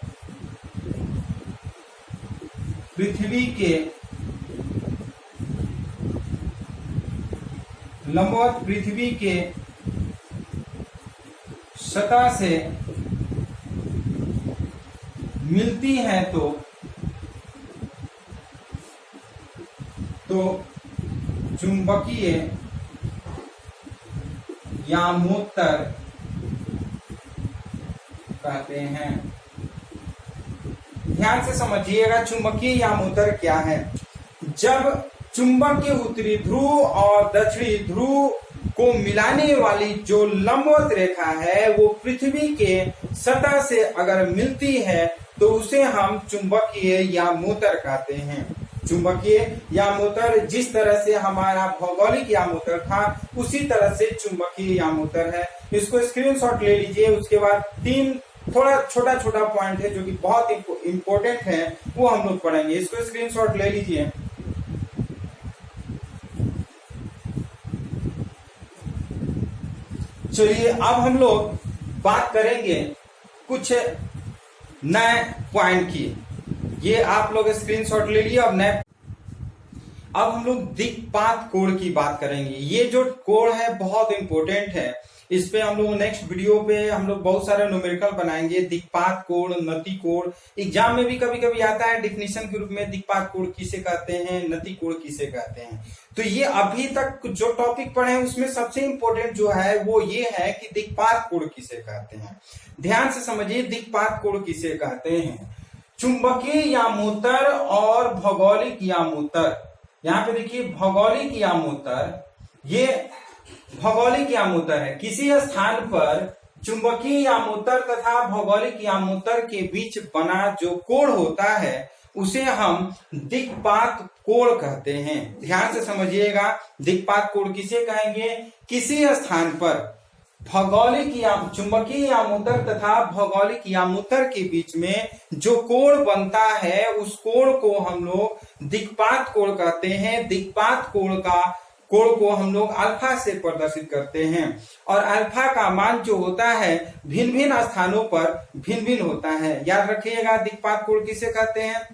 पृथ्वी के सतह से मिलती है तो चुंबकीय यामोत्तर कहते हैं। ध्यान से समझिएगा चुंबकीय यामोत्तर क्या है। जब चुंबक के उत्तरी ध्रुव और दक्षिणी ध्रुव को मिलाने वाली जो लंबवत रेखा है वो पृथ्वी के सतह से अगर मिलती है तो उसे हम चुंबकीय यामोत्तर कहते हैं। चुंबकीय यामोत्तर जिस तरह से हमारा भौगोलिक यामोत्तर था उसी तरह से चुंबकीय यामोत्तर है। इसको स्क्रीनशॉट ले लीजिए। उसके बाद 3 थोड़ा छोटा छोटा पॉइंट है जो कि बहुत इंपॉर्टेंट है, वो हम लोग पढ़ेंगे। इसको स्क्रीनशॉट ले लीजिए। चलिए अब हम लोग बात करेंगे कुछ नए पॉइंट की। ये आप लोग स्क्रीनशॉट ले लिए। अब हम लोग दिक्पात कोण की बात करेंगे। ये जो कोण है बहुत इंपॉर्टेंट है। इस पे हम लोग नेक्स्ट वीडियो पे हम लोग बहुत सारे न्यूमेरिकल बनाएंगे। दिक्पात कोण, नति कोण, एग्जाम में भी कभी कभी आता है डेफिनेशन के रूप में, दिक्पात कोण किसे कहते हैं, नति कोण किसे कहते हैं। तो ये अभी तक जो टॉपिक पढ़े हैं उसमें सबसे इंपॉर्टेंट जो है वो ये है कि दिक्पात कोण किसे कहते हैं। ध्यान से समझिए दिक्पात कोण किसे कहते हैं। चुंबकीय यामोत्तर और भौगोलिक यामोत्तर, यहाँ पे देखिए भौगोलिक यामोत्तर, ये भौगोलिक यामोत्तर है। किसी स्थान पर चुंबकीय यामोत्तर तथा भौगोलिक यामोत्तर के बीच बना जो कोण होता है उसे हम दिक्पात कोण कहते हैं। ध्यान से समझिएगा दिक्पात कोण किसे कहेंगे। किसी स्थान पर भौगोलिक या चुंबकीय यामोत्तर तथा भौगोलिक यामोत्तर के बीच में जो कोण बनता है उस कोण को हम लोग दिक्पात कोण कहते हैं। दिक्पात कोण को हम लोग अल्फा से प्रदर्शित करते हैं और अल्फा का मान जो होता है भिन्न भिन्न स्थानों पर भिन्न भिन्न होता है। याद रखिएगा दिक्पात कोण किसे कहते हैं।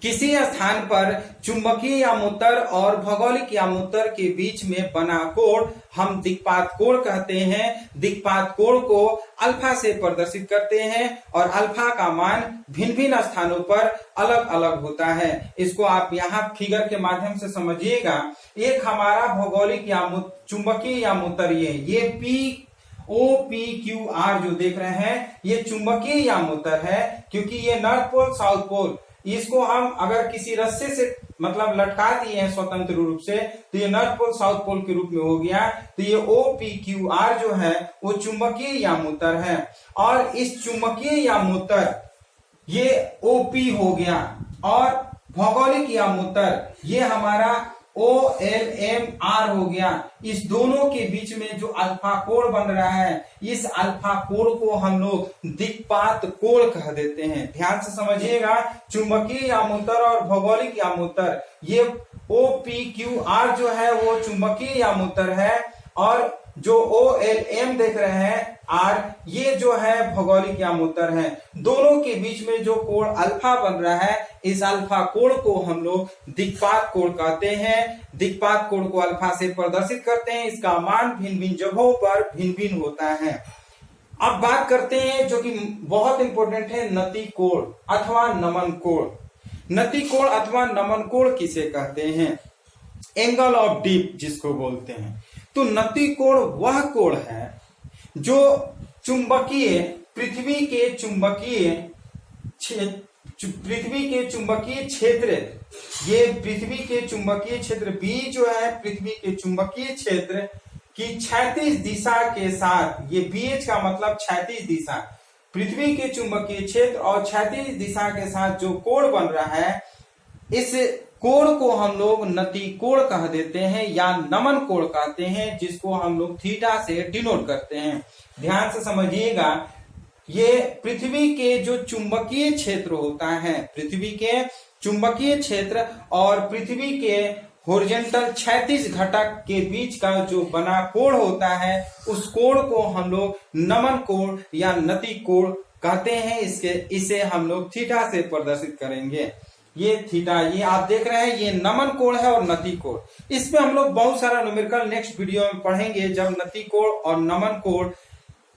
किसी स्थान पर चुंबकीय यामोत्तर और भौगोलिक यामोत्तर के बीच में बना कोण हम दिक्पात कोण कहते हैं। दिक्पात कोण को अल्फा से प्रदर्शित करते हैं और अल्फा का मान भिन्न भिन्न स्थानों पर अलग अलग होता है। इसको आप यहाँ फिगर के माध्यम से समझिएगा। एक हमारा भौगोलिक चुंबकीय यामोत्तर ये OPQR जो देख रहे हैं ये चुंबकीय यामोत्तर है, क्योंकि ये नॉर्थ पोल साउथ पोल, इसको हम अगर किसी रस्से से मतलब लटका दिए हैं स्वतंत्र रूप से, तो ये नॉर्थ पोल साउथ पोल के रूप में हो गया। तो ये OPQR जो है वो चुंबकीय यामोत्तर है, और इस चुंबकीय यामोत्तर ये OP हो गया, और भौगोलिक यामोत्तर ये हमारा OLMR हो गया। इस दोनों के बीच में जो अल्फा कोण बन रहा है, इस अल्फा कोण को हम लोग दिक्पात कोण कह देते हैं। ध्यान से समझिएगा, चुंबकीय यामोत्तर और भौगोलिक यामोत्तर, ये OPQR जो है वो चुंबकीय यामोत्तर है, और जो OLM देख रहे हैं R, ये जो है भौगोलिक यामोत्तर है। दोनों के बीच में जो कोण अल्फा बन रहा है, इस अल्फा कोण को हम लोग दिक्पात कोण कहते हैं। दिक्पात कोण को अल्फा से प्रदर्शित करते हैं। इसका मान भिन्न भिन्न जगहों पर भिन्न भिन्न होता है। अब बात करते हैं जो कि बहुत इंपॉर्टेंट है, नति कोण अथवा नमन कोण। नति कोण अथवा नमन कोण किसे कहते हैं? एंगल ऑफ डीप जिसको बोलते हैं। तो नति कोण वह कोण है जो चुंबकीय पृथ्वी के चुंबकीय क्षेत्र, ये पृथ्वी के चुंबकीय क्षेत्र B जो है पृथ्वी के चुंबकीय क्षेत्र की क्षैतिज दिशा के साथ, ये BH का मतलब क्षैतिज दिशा, पृथ्वी के चुंबकीय क्षेत्र और क्षैतिज दिशा के साथ जो कोण बन रहा है, इस कोण को हम लोग नति कोण कह देते हैं या नमन कोण कहते हैं, जिसको हम लोग थीटा से डिनोट करते हैं। ध्यान से समझिएगा, ये पृथ्वी के जो चुंबकीय क्षेत्र होता है, पृथ्वी के चुंबकीय क्षेत्र और पृथ्वी के हॉरिजॉन्टल क्षैतिज घटक के बीच का जो बना कोण होता है, उस कोण को हम लोग नमन कोण या नति कोण कहते हैं। इसे हम लोग थीटा से प्रदर्शित करेंगे। ये थीटा, ये आप देख रहे हैं, ये नमन कोण है और नति कोण। इसमें हम लोग बहुत सारा न्यूमेरिकल नेक्स्ट वीडियो में पढ़ेंगे, जब नति कोण और नमन कोण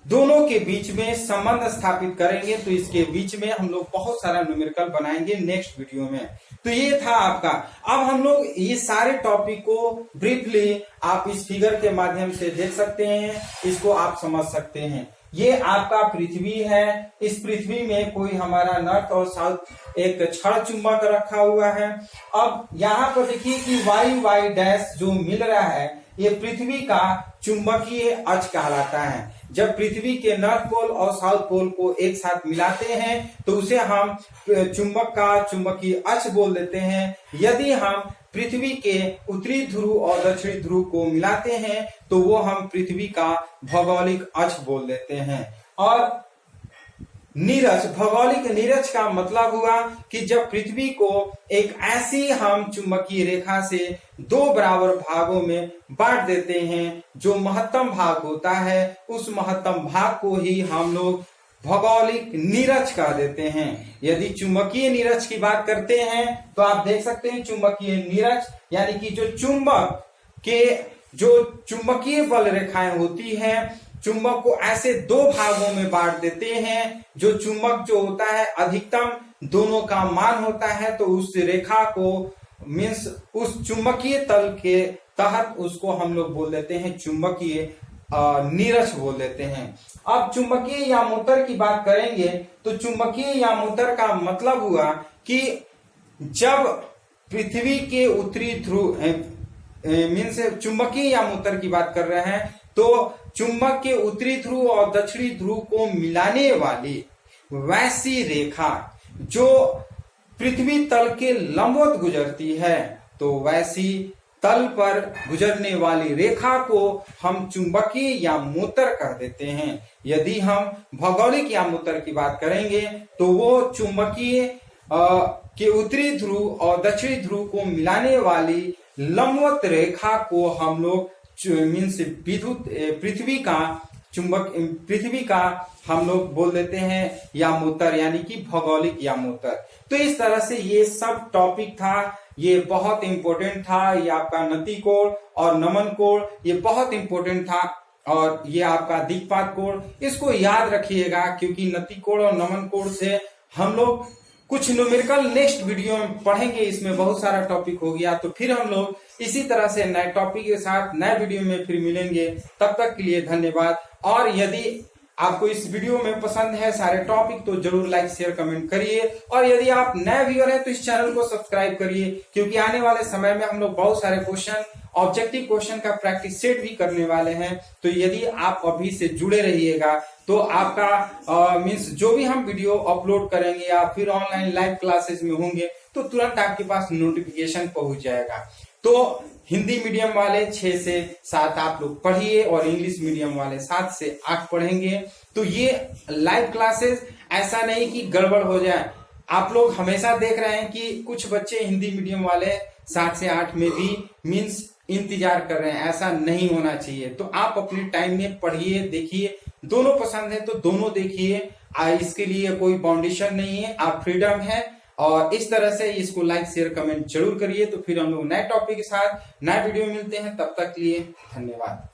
दोनों के बीच में संबंध स्थापित करेंगे, तो इसके बीच में हम लोग बहुत सारा न्यूमेरिकल बनाएंगे नेक्स्ट वीडियो में। तो ये था आपका। अब हम लोग ये सारे टॉपिक को ब्रीफली आप इस फिगर के माध्यम से देख सकते हैं, इसको आप समझ सकते हैं। ये आपका पृथ्वी है, इस पृथ्वी में कोई हमारा नॉर्थ और साउथ एक क्षण चुंबक रखा हुआ है। अब यहाँ पर देखिए कि y डैश जो मिल रहा है, ये पृथ्वी का चुंबकीय अक्ष कहलाता है। जब पृथ्वी के नॉर्थ पोल और साउथ पोल को एक साथ मिलाते हैं तो उसे हम चुंबक का चुंबकीय अक्ष बोल देते हैं। यदि हम पृथ्वी के उत्तरी ध्रुव और दक्षिणी ध्रुव को मिलाते हैं तो वो हम पृथ्वी का भौगोलिक अक्ष बोल देते हैं। और नीरज, भौगोलिक नीरज का मतलब हुआ कि जब पृथ्वी को एक ऐसी हम चुंबकीय रेखा से दो बराबर भागों में बांट देते हैं, जो महत्तम भाग होता है, उस महत्तम भाग को ही हम लोग भौगोलिक नीरज कह देते हैं। यदि चुंबकीय नीरज की बात करते हैं तो आप देख सकते हैं चुंबकीय नीरज यानी कि जो चुंबक के जो चुंबकीय बल रेखाएं होती हैं, चुंबक को ऐसे दो भागों में बांट देते हैं। जो चुंबक जो होता है अधिकतम दोनों का मान होता है, तो उस रेखा को मीन्स उस चुंबकीय तल के तहत उसको हम लोग बोल देते हैं चुंबकीय नीरज बोल देते हैं। अब चुंबकीय यामोत्तर की बात करेंगे तो चुंबकीय यामोत्तर का मतलब हुआ कि जब पृथ्वी के उत्तरी ध्रुव मीन्स चुंबकीय यामोत्तर की बात कर रहे हैं तो चुंबक के उत्तरी ध्रुव और दक्षिणी ध्रुव को मिलाने वाली वैसी रेखा जो पृथ्वी तल के लंबवत गुजरती है, तो वैसी तल पर गुजरने वाली रेखा को हम चुंबकीय यामोत्तर कह देते हैं। यदि हम भौगोलिक यामोत्तर की बात करेंगे तो वो चुंबकीय के उत्तरी ध्रुव और दक्षिणी ध्रुव को मिलाने वाली लंबवत रेखा को हम लोग मीन्स विद्युत पृथ्वी का हम लोग बोल देते हैं यामोत्तर यानी कि भौगोलिक यामोत्तर। तो इस तरह से ये सब टॉपिक था, ये बहुत इंपॉर्टेंट था। ये आपका नति कोण और नमन कोण ये बहुत इंपॉर्टेंट था, और ये आपका दिक्पात कोण, इसको याद रखिएगा क्योंकि नति कोण और नमन कोण से हम लोग कुछ न्यूमेरिकल नेक्स्ट वीडियो में पढ़ेंगे। इसमें बहुत सारा टॉपिक हो गया, तो फिर हम लोग इसी तरह से नए टॉपिक के साथ नए वीडियो में फिर मिलेंगे। तब तक के लिए धन्यवाद। और यदि आपको इस वीडियो में पसंद है सारे टॉपिक तो जरूर लाइक शेयर कमेंट करिए। और यदि आप नए व्यूअर हैं तो इस चैनल को सब्सक्राइब करिए, क्योंकि आने वाले समय में हम लोग बहुत सारे क्वेश्चन, ऑब्जेक्टिव क्वेश्चन का प्रैक्टिस सेट भी करने वाले हैं। तो यदि आप अभी से जुड़े रहिएगा तो आपका मीन्स जो भी हम वीडियो अपलोड करेंगे या फिर ऑनलाइन लाइव क्लासेस में होंगे तो तुरंत आपके पास नोटिफिकेशन पहुंच जाएगा। तो हिंदी मीडियम वाले 6 से 7 आप लोग पढ़िए और इंग्लिश मीडियम वाले 7 से 8 पढ़ेंगे। तो ये लाइव क्लासेस ऐसा नहीं कि गड़बड़ हो जाए। आप लोग हमेशा देख रहे हैं कि कुछ बच्चे हिंदी मीडियम वाले 7 से 8 में भी मीन्स इंतजार कर रहे हैं, ऐसा नहीं होना चाहिए। तो आप अपने टाइम में पढ़िए, देखिए, दोनों पसंद है तो दोनों देखिए। इसके लिए कोई बाउंडेशन नहीं है, आप फ्रीडम है। और इस तरह से इसको लाइक शेयर कमेंट जरूर करिए। तो फिर हम लोग नए टॉपिक के साथ नए वीडियो मिलते हैं, तब तक के लिए धन्यवाद।